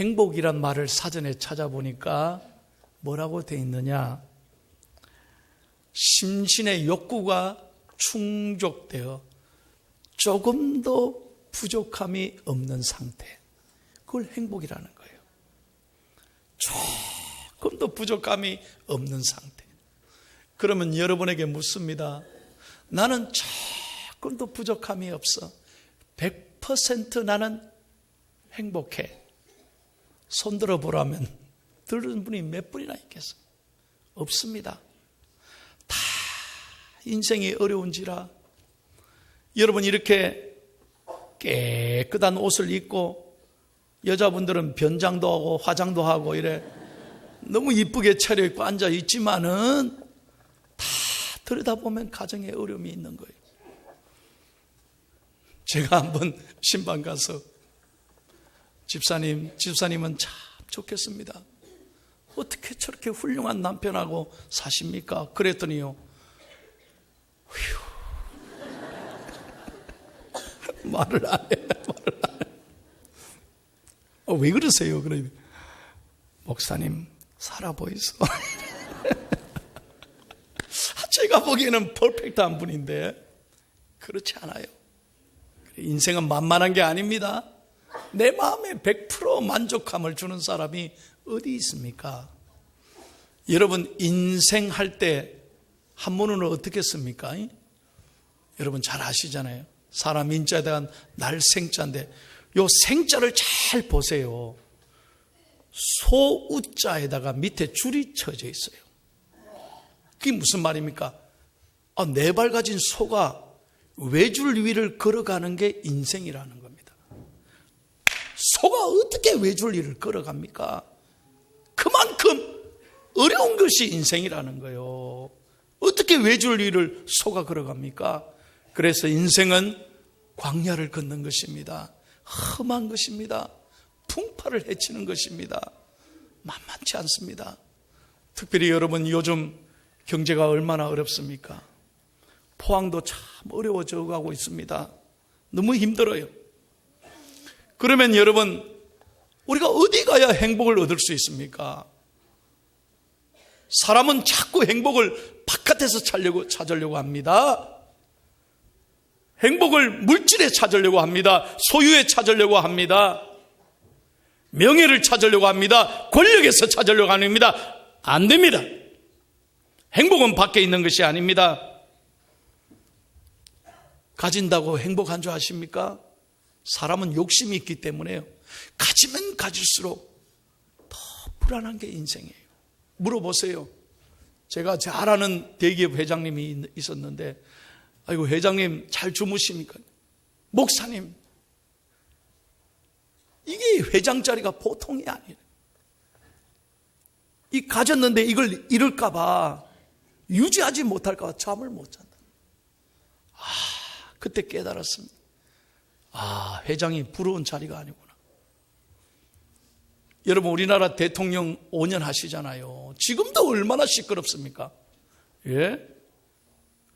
행복이란 말을 사전에 찾아보니까 뭐라고 돼 있느냐? 심신의 욕구가 충족되어 조금도 부족함이 없는 상태, 그걸 행복이라는 거예요. 조금도 부족함이 없는 상태. 그러면 여러분에게 묻습니다. 나는 조금도 부족함이 없어. 100% 나는 행복해. 손들어 보라면 들은 분이 몇 분이나 있겠어요? 없습니다. 다 인생이 어려운지라 여러분 이렇게 깨끗한 옷을 입고 여자분들은 변장도 하고 화장도 하고 이래 너무 이쁘게 차려입고 앉아있지만은 다 들여다보면 가정에 어려움이 있는 거예요. 제가 한번 신방 가서 집사님은 참 좋겠습니다. 어떻게 저렇게 훌륭한 남편하고 사십니까? 그랬더니요. 말을 안 해. 왜 그러세요? 그러면 목사님 살아 보이소. 제가 보기에는 퍼펙트한 분인데 그렇지 않아요. 인생은 만만한 게 아닙니다. 내 마음에 100% 만족감을 주는 사람이 어디 있습니까? 여러분 인생할 때 한문으로 어떻게 씁니까? 여러분 잘 아시잖아요. 사람 인자에 대한 날생자인데 요 생자를 잘 보세요. 소우자에다가 밑에 줄이 쳐져 있어요. 그게 무슨 말입니까? 네 발 가진 소가 외줄 위를 걸어가는 게 인생이라는 겁니다. 소가 어떻게 외줄 위를 걸어갑니까? 그만큼 어려운 것이 인생이라는 거예요. 어떻게 외줄 위를 소가 걸어갑니까? 그래서 인생은 광야를 걷는 것입니다. 험한 것입니다. 풍파를 헤치는 것입니다. 만만치 않습니다. 특별히 여러분 요즘 경제가 얼마나 어렵습니까? 포항도 참 어려워져 가고 있습니다. 너무 힘들어요. 그러면 여러분 우리가 어디 가야 행복을 얻을 수 있습니까? 사람은 자꾸 행복을 바깥에서 찾으려고 합니다. 행복을 물질에 찾으려고 합니다. 소유에 찾으려고 합니다. 명예를 찾으려고 합니다. 권력에서 찾으려고 합니다. 안 됩니다. 행복은 밖에 있는 것이 아닙니다. 가진다고 행복한 줄 아십니까? 사람은 욕심이 있기 때문에요. 가지면 가질수록 더 불안한 게 인생이에요. 물어보세요. 제가 잘 아는 대기업 회장님이 있었는데 아이고 회장님 잘 주무십니까? 목사님 이게 회장 자리가 보통이 아니에요. 이 가졌는데 이걸 잃을까 봐 유지하지 못할까 봐 잠을 못 잔다. 그때 깨달았습니다. 회장이 부러운 자리가 아니구나. 여러분 우리나라 대통령 5년 하시잖아요. 지금도 얼마나 시끄럽습니까? 예?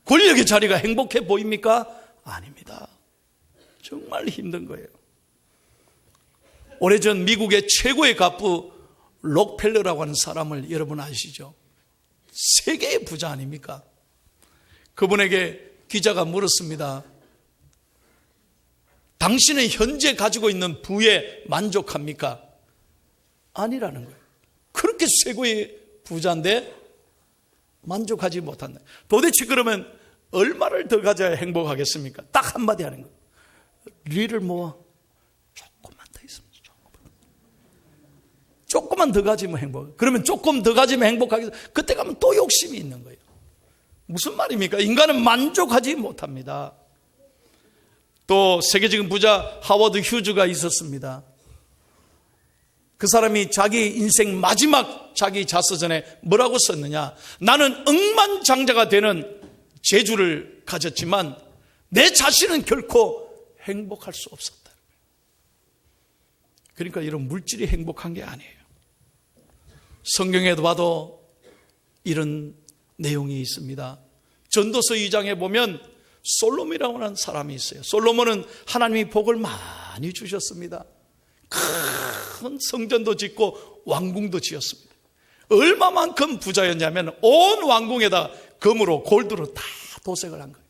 권력의 자리가 행복해 보입니까? 아닙니다. 정말 힘든 거예요. 오래전 미국의 최고의 갑부 록펠러라고 하는 사람을 여러분 아시죠? 세계의 부자 아닙니까? 그분에게 기자가 물었습니다. 당신은 현재 가지고 있는 부에 만족합니까? 아니라는 거예요. 그렇게 최고의 부자인데 만족하지 못한다. 도대체 그러면 얼마를 더 가져야 행복하겠습니까? 딱 한마디 하는 거예요. 리를 모아 조금만 더 있으면 조금만 더 가지면 행복. 그러면 조금 더 가지면 행복하겠다. 그때 가면 또 욕심이 있는 거예요. 무슨 말입니까? 인간은 만족하지 못합니다. 또 세계적인 부자 하워드 휴즈가 있었습니다. 그 사람이 자기 인생 마지막 자기 자서전에 뭐라고 썼느냐? 나는 억만장자가 되는 재주를 가졌지만 내 자신은 결코 행복할 수 없었다. 그러니까 이런 물질이 행복한 게 아니에요. 성경에도 봐도 이런 내용이 있습니다. 전도서 2장에 보면 솔로몬이라고 하는 사람이 있어요. 솔로몬은 하나님이 복을 많이 주셨습니다. 큰 큰 성전도 짓고 왕궁도 지었습니다. 얼마만큼 부자였냐면 온 왕궁에다 금으로 골드로 다 도색을 한 거예요.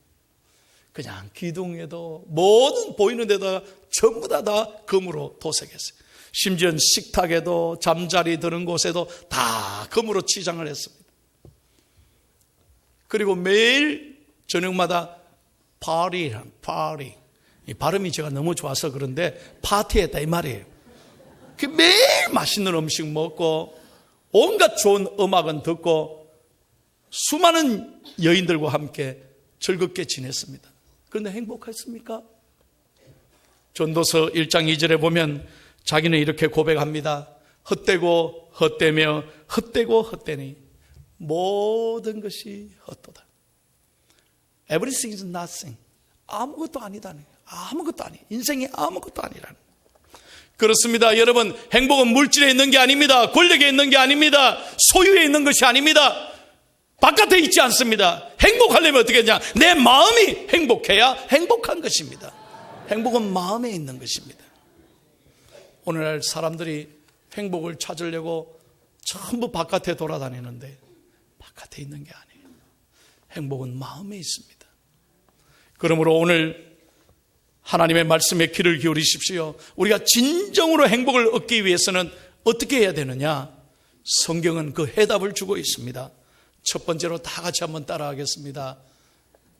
그냥 기둥에도 모든 보이는 데다가 전부 다 금으로 도색했어요. 심지어 식탁에도 잠자리 드는 곳에도 다 금으로 치장을 했습니다. 그리고 매일 저녁마다 파티. 이 발음이 제가 너무 좋아서 그런데 파티했다 이 말이에요. 매일 맛있는 음식 먹고 온갖 좋은 음악은 듣고 수많은 여인들과 함께 즐겁게 지냈습니다. 그런데 행복했습니까? 전도서 1장 2절에 보면 자기는 이렇게 고백합니다. 헛되고 헛되며 헛되고 헛되니 모든 것이 헛도다. Everything is nothing. 아무것도 아니다는 거예요. 아무것도 아니. 인생이 아무것도 아니라는 거예요. 그렇습니다. 여러분, 행복은 물질에 있는 게 아닙니다. 권력에 있는 게 아닙니다. 소유에 있는 것이 아닙니다. 바깥에 있지 않습니다. 행복하려면 어떻게 하냐? 내 마음이 행복해야 행복한 것입니다. 행복은 마음에 있는 것입니다. 오늘날 사람들이 행복을 찾으려고 전부 바깥에 돌아다니는데 바깥에 있는 게 아니에요. 행복은 마음에 있습니다. 그러므로 오늘 하나님의 말씀에 귀를 기울이십시오. 우리가 진정으로 행복을 얻기 위해서는 어떻게 해야 되느냐? 성경은 그 해답을 주고 있습니다. 첫 번째로 다 같이 한번 따라하겠습니다.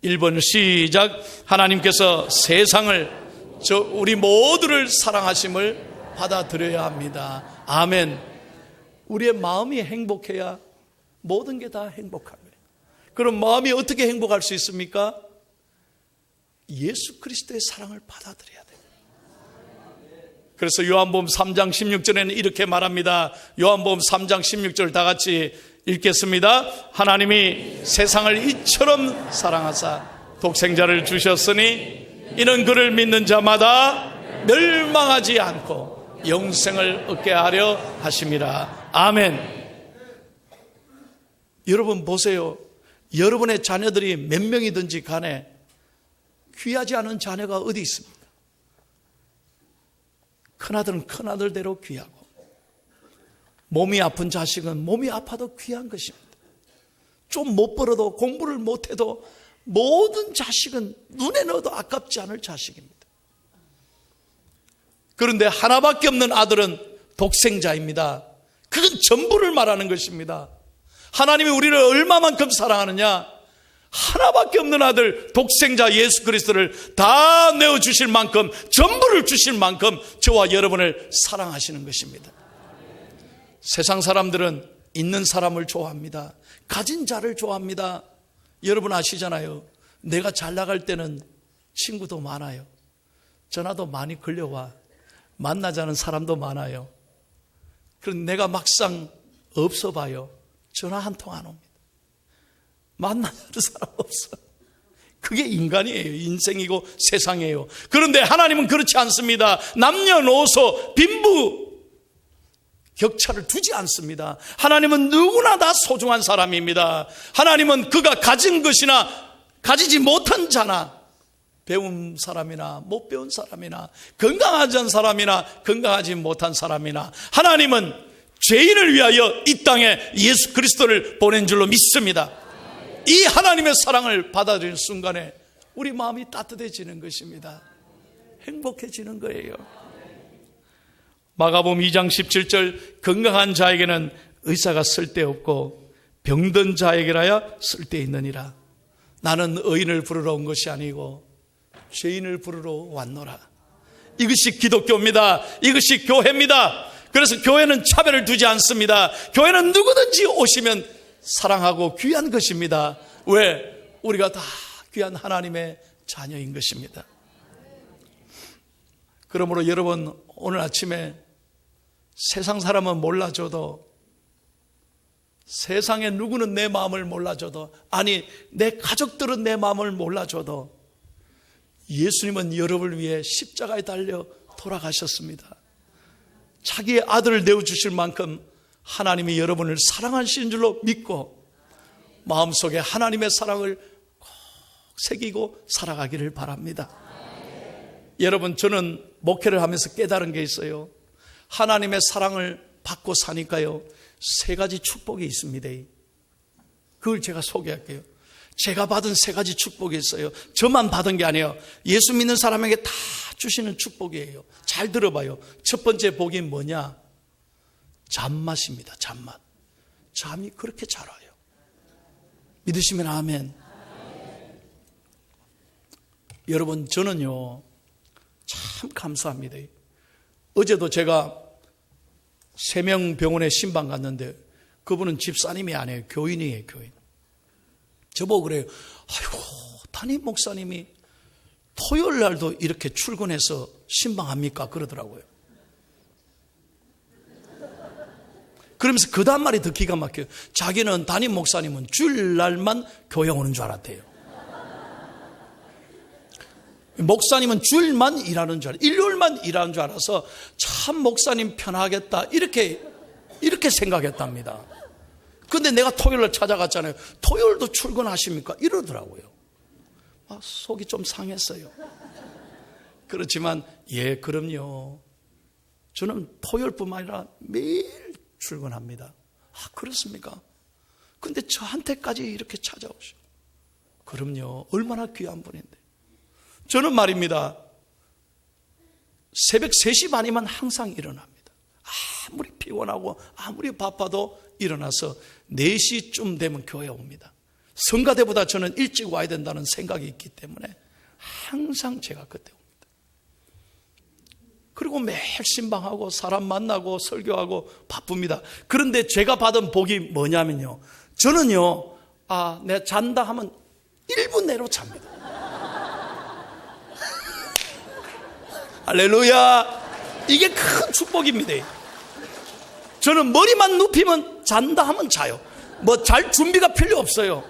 1번 시작. 하나님께서 세상을 우리 모두를 사랑하심을 받아들여야 합니다. 아멘. 우리의 마음이 행복해야 모든 게 다 행복한 거예요. 그럼 마음이 어떻게 행복할 수 있습니까? 예수 그리스도의 사랑을 받아들여야 돼요. 그래서 요한복음 3장 16절에는 이렇게 말합니다. 요한복음 3장 16절 다 같이 읽겠습니다. 하나님이 세상을 이처럼 사랑하사 독생자를 주셨으니 이는 그를 믿는 자마다 멸망하지 않고 영생을 얻게 하려 하심이라. 아멘. 여러분 보세요. 여러분의 자녀들이 몇 명이든지 간에 귀하지 않은 자녀가 어디 있습니까? 큰아들은 큰아들대로 귀하고 몸이 아픈 자식은 몸이 아파도 귀한 것입니다. 좀 못 벌어도 공부를 못해도 모든 자식은 눈에 넣어도 아깝지 않을 자식입니다. 그런데 하나밖에 없는 아들은 독생자입니다. 그건 전부를 말하는 것입니다. 하나님이 우리를 얼마만큼 사랑하느냐? 하나밖에 없는 아들 독생자 예수 그리스도를 다 내어주실 만큼, 전부를 주실 만큼 저와 여러분을 사랑하시는 것입니다. 세상 사람들은 있는 사람을 좋아합니다. 가진 자를 좋아합니다. 여러분 아시잖아요. 내가 잘 나갈 때는 친구도 많아요. 전화도 많이 걸려와. 만나자는 사람도 많아요. 그런데 내가 막상 없어 봐요. 전화 한 통 안 옵니다. 만나는 사람 없어. 그게 인간이에요. 인생이고 세상이에요. 그런데 하나님은 그렇지 않습니다. 남녀노소 빈부 격차를 두지 않습니다. 하나님은 누구나 다 소중한 사람입니다. 하나님은 그가 가진 것이나 가지지 못한 자나 배운 사람이나 못 배운 사람이나 건강하지 사람이나 건강하지 못한 사람이나 하나님은 죄인을 위하여 이 땅에 예수 그리스도를 보낸 줄로 믿습니다. 이 하나님의 사랑을 받아들이는 순간에 우리 마음이 따뜻해지는 것입니다. 행복해지는 거예요. 마가복음 2장 17절 건강한 자에게는 의사가 쓸데없고 병든 자에게라야 쓸데있느니라. 나는 의인을 부르러 온 것이 아니고 죄인을 부르러 왔노라. 이것이 기독교입니다. 이것이 교회입니다. 그래서 교회는 차별을 두지 않습니다. 교회는 누구든지 오시면 사랑하고 귀한 것입니다. 왜? 우리가 다 귀한 하나님의 자녀인 것입니다. 그러므로 여러분 오늘 아침에 세상 사람은 몰라줘도, 세상에 누구는 내 마음을 몰라줘도, 아니 내 가족들은 내 마음을 몰라줘도 예수님은 여러분을 위해 십자가에 달려 돌아가셨습니다. 자기의 아들을 내어주실 만큼 하나님이 여러분을 사랑하시는 줄로 믿고 마음속에 하나님의 사랑을 꼭 새기고 살아가기를 바랍니다. 여러분, 저는 목회를 하면서 깨달은 게 있어요. 하나님의 사랑을 받고 사니까요, 3가지 축복이 있습니다. 그걸 제가 소개할게요. 제가 받은 3가지 축복이 있어요. 저만 받은 게 아니에요. 예수 믿는 사람에게 다 주시는 축복이에요. 잘 들어봐요. 첫 번째 복이 뭐냐? 잠맛입니다. 잠맛. 잠이 그렇게 잘 와요. 믿으시면 아멘. 여러분, 저는요 참 감사합니다. 어제도 제가 3명 병원에 신방 갔는데 그분은 집사님이 아니에요. 교인이에요. 교인. 저보고 그래요. 아이고, 담임 목사님이 토요일 날도 이렇게 출근해서 신방합니까? 그러더라고요. 그러면서 그 다음 말이 더 기가 막혀요. 자기는 담임 목사님은 주일날만 교회 오는 줄 알았대요. 목사님은 주일만 일하는 줄 알아요. 일요일만 일하는 줄 알아서 참 목사님 편하겠다 이렇게 생각했답니다. 근데 내가 토요일날 찾아갔잖아요. 토요일도 출근하십니까? 이러더라고요. 속이 좀 상했어요. 그렇지만 예, 그럼요. 저는 토요일뿐만 아니라 매일 출근합니다. 그렇습니까? 근데 저한테까지 이렇게 찾아오시고. 그럼요. 얼마나 귀한 분인데. 저는 말입니다. 새벽 3시 반이면 항상 일어납니다. 아무리 피곤하고 아무리 바빠도 일어나서 4시쯤 되면 교회에 옵니다. 성가대보다 저는 일찍 와야 된다는 생각이 있기 때문에 항상 제가 그때 옵니다. 그리고 매일 신방하고 사람 만나고 설교하고 바쁩니다. 그런데 제가 받은 복이 뭐냐면요, 저는요 내가 잔다 하면 1분 내로 잡니다. 할렐루야. 이게 큰 축복입니다. 저는 머리만 눕히면 잔다 하면 자요. 뭐 잘 준비가 필요 없어요.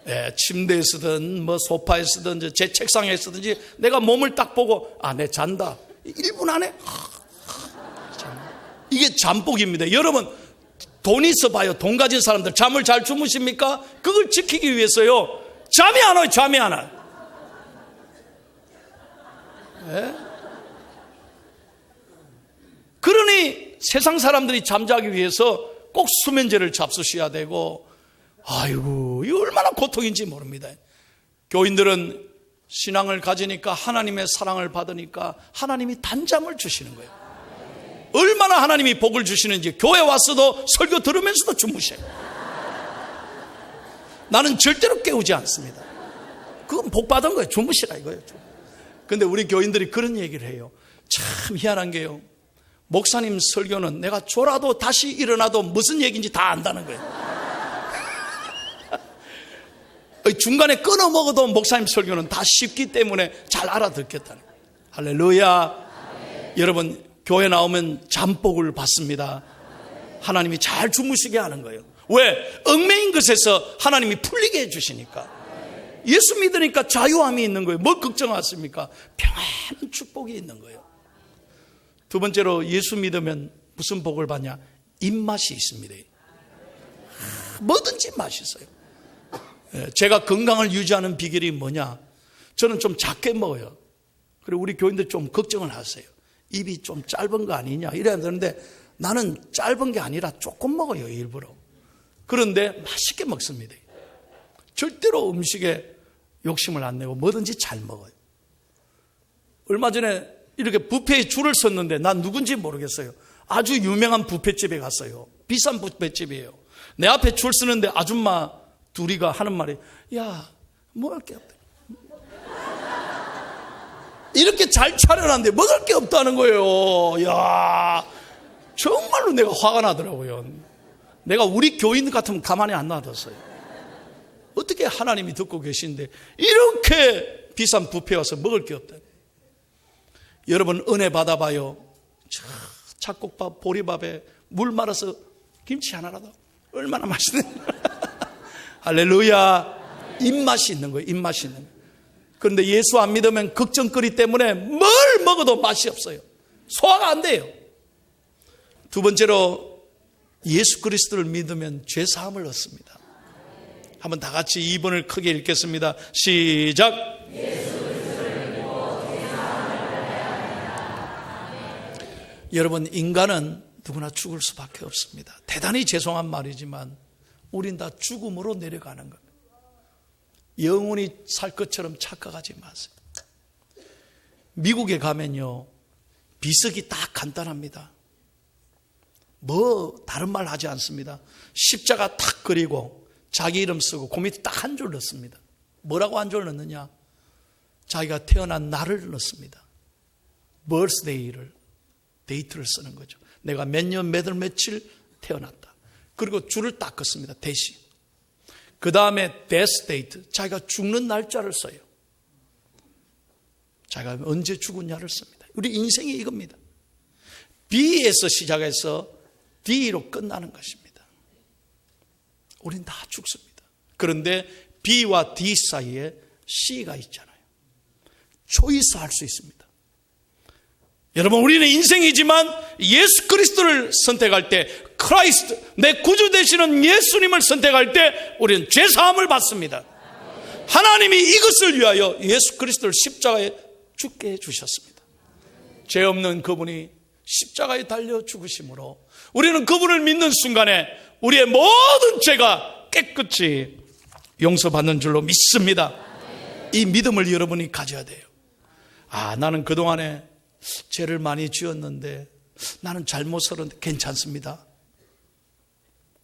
예, 침대에 쓰든 뭐 소파에 쓰든 제 책상에 쓰든지 내가 몸을 딱 보고 내 잔다. 1분 안에 이게 잠복입니다. 여러분 돈 있어 봐요. 돈 가진 사람들 잠을 잘 주무십니까? 그걸 지키기 위해서요 잠이 안 와요. 잠이 안 와요. 네? 그러니 세상 사람들이 잠자기 위해서 꼭 수면제를 잡수셔야 되고, 아이고 이 얼마나 고통인지 모릅니다. 교인들은 신앙을 가지니까 하나님의 사랑을 받으니까 하나님이 단잠을 주시는 거예요. 얼마나 하나님이 복을 주시는지 교회 왔어도 설교 들으면서도 주무셔요. 나는 절대로 깨우지 않습니다. 그건 복 받은 거예요. 주무시라 이거예요. 근데 우리 교인들이 그런 얘기를 해요. 참 희한한 게요, 목사님 설교는 내가 졸아도 다시 일어나도 무슨 얘기인지 다 안다는 거예요. 중간에 끊어 먹어도 목사님 설교는 다 쉽기 때문에 잘 알아듣겠다는 거예요. 할렐루야. 여러분 교회 나오면 잠복을 받습니다. 하나님이 잘 주무시게 하는 거예요. 왜? 얽매인 것에서 하나님이 풀리게 해주시니까. 예수 믿으니까 자유함이 있는 거예요. 뭘 걱정하십니까? 평안한 축복이 있는 거예요. 두 번째로 예수 믿으면 무슨 복을 받냐? 입맛이 있습니다. 뭐든지 맛있어요. 제가 건강을 유지하는 비결이 뭐냐? 저는 좀 작게 먹어요. 그리고 우리 교인들 좀 걱정을 하세요. 입이 좀 짧은 거 아니냐 이래야 되는데 나는 짧은 게 아니라 조금 먹어요, 일부러. 그런데 맛있게 먹습니다. 절대로 음식에 욕심을 안 내고 뭐든지 잘 먹어요. 얼마 전에 이렇게 뷔페에 줄을 섰는데 난 누군지 모르겠어요. 아주 유명한 뷔페집에 갔어요. 비싼 뷔페집이에요. 내 앞에 줄 서는데 아줌마 둘이가 하는 말이, 야, 먹을 게 없다. 이렇게 잘 차려놨는데 먹을 게 없다는 거예요. 야, 정말로 내가 화가 나더라고요. 내가 우리 교인 같으면 가만히 안 놔뒀어요. 어떻게 하나님이 듣고 계신데 이렇게 비싼 뷔페 와서 먹을 게 없다. 여러분 은혜 받아봐요. 잡곡밥, 보리밥에 물 말아서 김치 하나라도 얼마나 맛있는. 할렐루야. 입맛이 있는 거예요. 입맛이 있는 거예요. 그런데 예수 안 믿으면 걱정거리 때문에 뭘 먹어도 맛이 없어요. 소화가 안 돼요. 두 번째로 예수 그리스도를 믿으면 죄사함을 얻습니다. 한번 다 같이 2번을 크게 읽겠습니다. 시작. 여러분, 인간은 누구나 죽을 수밖에 없습니다. 대단히 죄송한 말이지만 우린 다 죽음으로 내려가는 겁니다. 영원히 살 것처럼 착각하지 마세요. 미국에 가면요, 비석이 딱 간단합니다. 뭐 다른 말 하지 않습니다. 십자가 탁 그리고 자기 이름 쓰고 그 밑에 딱 한 줄 넣습니다. 뭐라고 한 줄 넣느냐? 자기가 태어난 날을 넣습니다. birthday를, 데이트를 쓰는 거죠. 내가 몇 년 몇 월 며칠 태어났다. 그리고 줄을 딱 긋습니다. 대신. 그 다음에 death date, 자기가 죽는 날짜를 써요. 자기가 언제 죽었냐를 씁니다. 우리 인생이 이겁니다. B에서 시작해서 D로 끝나는 것입니다. 우린 다 죽습니다. 그런데 B와 D 사이에 C가 있잖아요. 초이스 할 수 있습니다. 여러분, 우리는 인생이지만 예수 그리스도를 선택할 때, 크라이스트, 내 구주 되시는 예수님을 선택할 때 우리는 죄사함을 받습니다. 하나님이 이것을 위하여 예수 그리스도를 십자가에 죽게 해주셨습니다. 죄 없는 그분이 십자가에 달려 죽으심으로 우리는 그분을 믿는 순간에 우리의 모든 죄가 깨끗이 용서받는 줄로 믿습니다. 이 믿음을 여러분이 가져야 돼요. 나는 그동안에 죄를 많이 지었는데 나는 잘못 살았는데 괜찮습니다.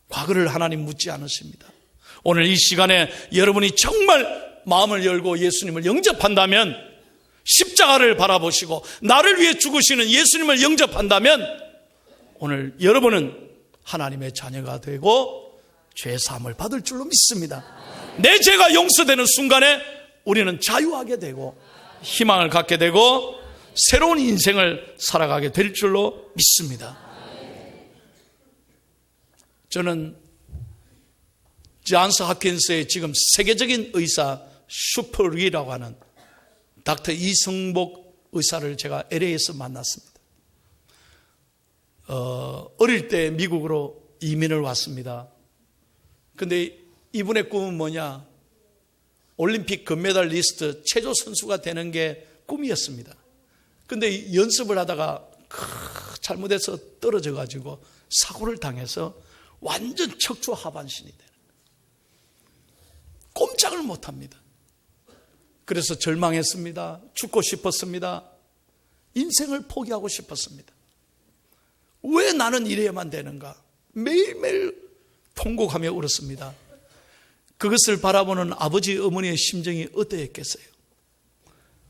과거를 하나님 묻지 않으십니다. 오늘 이 시간에 여러분이 정말 마음을 열고 예수님을 영접한다면, 십자가를 바라보시고 나를 위해 죽으시는 예수님을 영접한다면 오늘 여러분은 하나님의 자녀가 되고 죄사함을 받을 줄로 믿습니다. 내 죄가 용서되는 순간에 우리는 자유하게 되고 희망을 갖게 되고 새로운 인생을 살아가게 될 줄로 믿습니다. 저는 존스 홉킨스의 지금 세계적인 의사 슈퍼리라고 하는 닥터 이승복 의사를 제가 LA에서 만났습니다. 어릴 때 미국으로 이민을 왔습니다. 근데 이분의 꿈은 뭐냐? 올림픽 금메달리스트, 체조 선수가 되는 게 꿈이었습니다. 근데 연습을 하다가 잘못해서 떨어져 가지고 사고를 당해서 완전 척추 하반신이 되는 거예요. 꼼짝을 못 합니다. 그래서 절망했습니다. 죽고 싶었습니다. 인생을 포기하고 싶었습니다. 왜 나는 이래야만 되는가? 매일매일 통곡하며 울었습니다. 그것을 바라보는 아버지, 어머니의 심정이 어떠했겠어요?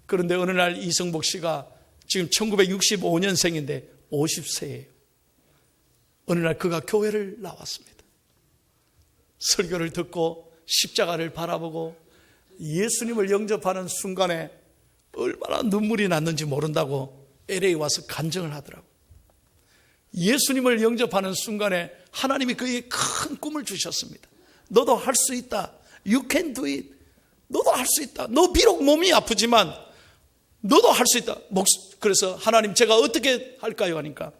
그런데 어느 날 이승복 씨가 지금 1965년생인데 50세예요. 어느 날 그가 교회를 나왔습니다. 설교를 듣고 십자가를 바라보고 예수님을 영접하는 순간에 얼마나 눈물이 났는지 모른다고 LA 와서 간증을 하더라고요. 예수님을 영접하는 순간에 하나님이 그에게 큰 꿈을 주셨습니다. 너도 할 수 있다. You can do it. 너도 할 수 있다. 너 비록 몸이 아프지만 너도 할 수 있다. 그래서 하나님, 제가 어떻게 할까요? 하니까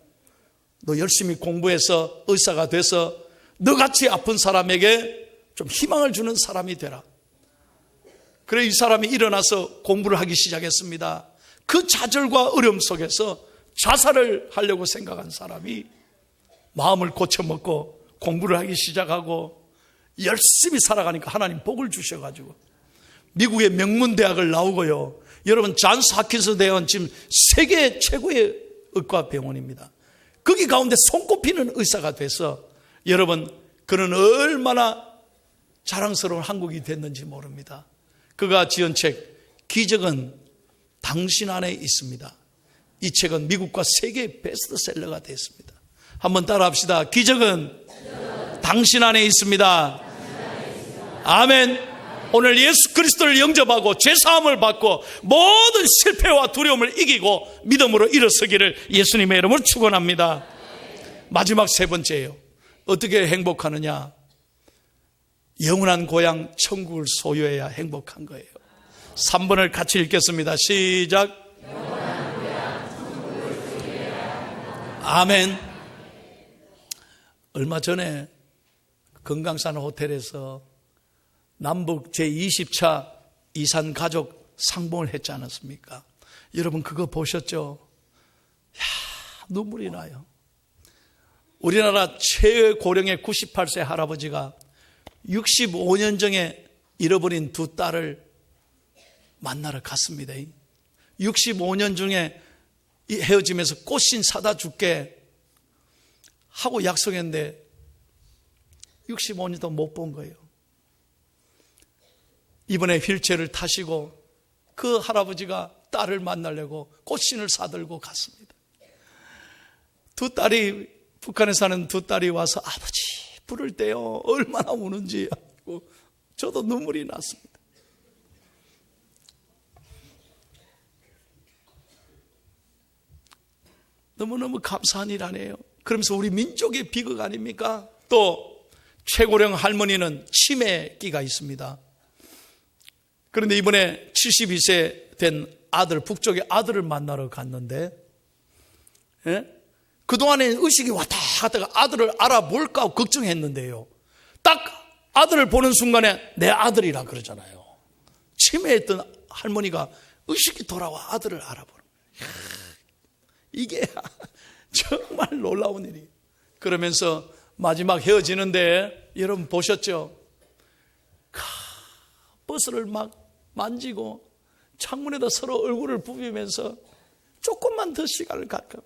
너 열심히 공부해서 의사가 돼서 너같이 아픈 사람에게 좀 희망을 주는 사람이 되라. 그래, 이 사람이 일어나서 공부를 하기 시작했습니다. 그 좌절과 어려움 속에서 자살을 하려고 생각한 사람이 마음을 고쳐먹고 공부를 하기 시작하고 열심히 살아가니까 하나님 복을 주셔가지고 미국의 명문대학을 나오고요. 여러분, 존스 홉킨스 대학은 지금 세계 최고의 의과 병원입니다. 거기 가운데 손꼽히는 의사가 돼서 여러분, 그는 얼마나 자랑스러운 한국이 됐는지 모릅니다. 그가 지은 책 기적은 당신 안에 있습니다. 이 책은 미국과 세계 베스트셀러가 됐습니다. 한번 따라합시다. 기적은 당신 안에 있습니다. 아멘. 오늘 예수 그리스도를 영접하고 죄사함을 받고 모든 실패와 두려움을 이기고 믿음으로 일어서기를 예수님의 이름으로 축원합니다. 마지막 세 번째예요. 어떻게 행복하느냐? 영원한 고향 천국을 소유해야 행복한 거예요. 3번을 같이 읽겠습니다. 시작. 아멘. 얼마 전에 건강산 호텔에서 남북 제20차 이산 가족 상봉을 했지 않았습니까? 여러분 그거 보셨죠? 눈물이 나요. 우리나라 최고령의 98세 할아버지가 65년 전에 잃어버린 두 딸을 만나러 갔습니다. 65년 중에 헤어지면서 꽃신 사다 줄게 하고 약속했는데 65년도 못 본 거예요. 이번에 휠체어를 타시고 그 할아버지가 딸을 만나려고 꽃신을 사들고 갔습니다. 두 딸이, 북한에 사는 두 딸이 와서 아버지 부를 때요 얼마나 우는지 하고 저도 눈물이 났습니다. 너무너무 감사한 일 아니에요. 그러면서 우리 민족의 비극 아닙니까? 또 최고령 할머니는 치매기가 있습니다. 그런데 이번에 72세 된 아들, 북쪽의 아들을 만나러 갔는데 그동안에 의식이 왔다 갔다가 아들을 알아볼까 하고 걱정했는데요, 딱 아들을 보는 순간에 내 아들이라 그러잖아요. 치매했던 할머니가 의식이 돌아와 아들을 알아보는 거예요. 이게 정말 놀라운 일이에요. 그러면서 마지막 헤어지는데 여러분 보셨죠? 버스를 막 만지고 창문에다 서로 얼굴을 부비면서 조금만 더 시간을 갈까.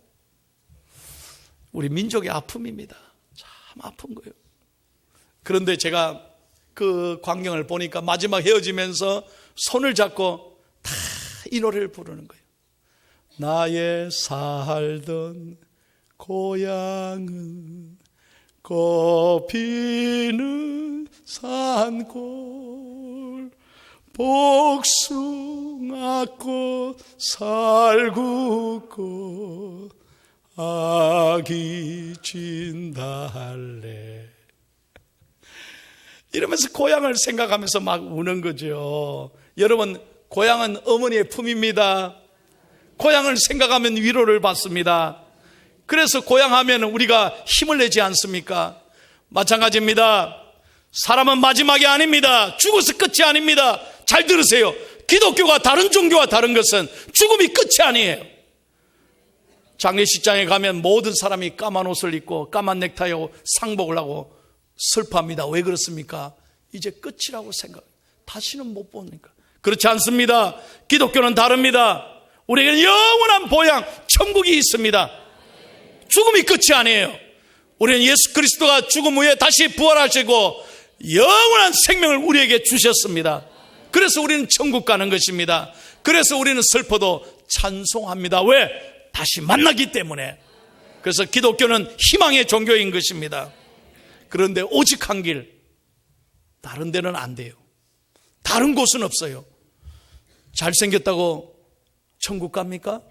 우리 민족의 아픔입니다. 참 아픈 거예요. 그런데 제가 그 광경을 보니까 마지막 헤어지면서 손을 잡고 다 이 노래를 부르는 거예요. 나의 살던 고향은 꽃피는 산골, 복숭아꽃, 살구꽃, 아기 진달래. 이러면서 고향을 생각하면서 막 우는 거죠. 여러분, 고향은 어머니의 품입니다. 고향을 생각하면 위로를 받습니다. 그래서 고향하면 우리가 힘을 내지 않습니까? 마찬가지입니다. 사람은 마지막이 아닙니다. 죽어서 끝이 아닙니다. 잘 들으세요. 기독교가 다른 종교와 다른 것은 죽음이 끝이 아니에요. 장례식장에 가면 모든 사람이 까만 옷을 입고 까만 넥타이하고 상복을 하고 슬퍼합니다. 왜 그렇습니까? 이제 끝이라고 생각해요. 다시는 못 보니까. 그렇지 않습니다. 기독교는 다릅니다. 우리에게는 영원한 보양, 천국이 있습니다. 죽음이 끝이 아니에요. 우리는 예수 그리스도가 죽음 후에 다시 부활하시고 영원한 생명을 우리에게 주셨습니다. 그래서 우리는 천국 가는 것입니다. 그래서 우리는 슬퍼도 찬송합니다. 왜? 다시 만나기 때문에. 그래서 기독교는 희망의 종교인 것입니다. 그런데 오직 한 길, 다른 데는 안 돼요. 다른 곳은 없어요. 잘생겼다고 천국 갑니까?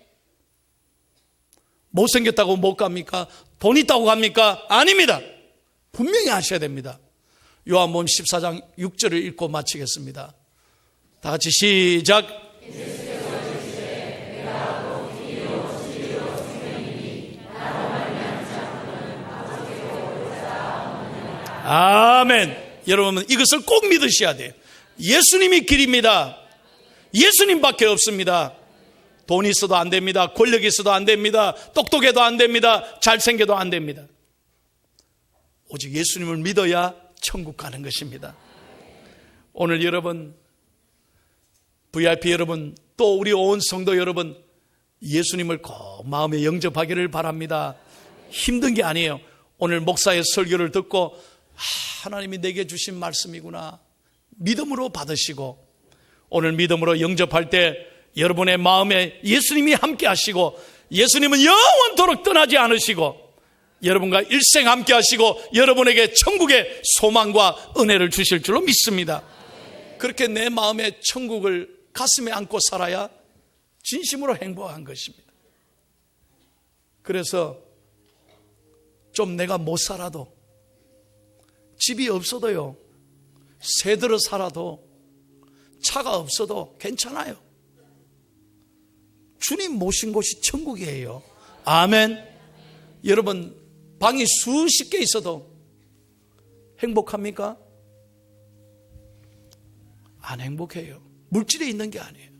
못생겼다고 못 갑니까? 돈 있다고 갑니까? 아닙니다. 분명히 아셔야 됩니다. 요한복음 14장 6절을 읽고 마치겠습니다. 다 같이 시작. 아멘. 여러분, 이것을 꼭 믿으셔야 돼요. 예수님이 길입니다. 예수님밖에 없습니다. 돈이 있어도 안 됩니다. 권력이 있어도 안 됩니다. 똑똑해도 안 됩니다. 잘생겨도 안 됩니다. 오직 예수님을 믿어야 천국 가는 것입니다. 오늘 여러분, VIP 여러분, 또 우리 온 성도 여러분, 예수님을 꼭 마음에 영접하기를 바랍니다. 힘든 게 아니에요. 오늘 목사의 설교를 듣고 하나님이 내게 주신 말씀이구나, 믿음으로 받으시고, 오늘 믿음으로 영접할 때 여러분의 마음에 예수님이 함께 하시고, 예수님은 영원토록 떠나지 않으시고 여러분과 일생 함께 하시고 여러분에게 천국의 소망과 은혜를 주실 줄로 믿습니다. 그렇게 내 마음의 천국을 가슴에 안고 살아야 진심으로 행복한 것입니다. 그래서 좀 내가 못 살아도, 집이 없어도요, 새 들어 살아도, 차가 없어도 괜찮아요. 주님 모신 곳이 천국이에요. 아멘. 여러분, 방이 수십 개 있어도 행복합니까? 안 행복해요. 물질에 있는 게 아니에요.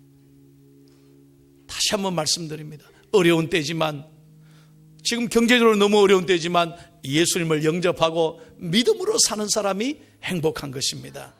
다시 한번 말씀드립니다. 어려운 때지만 지금 경제적으로 너무 어려운 때지만 예수님을 영접하고 믿음으로 사는 사람이 행복한 것입니다.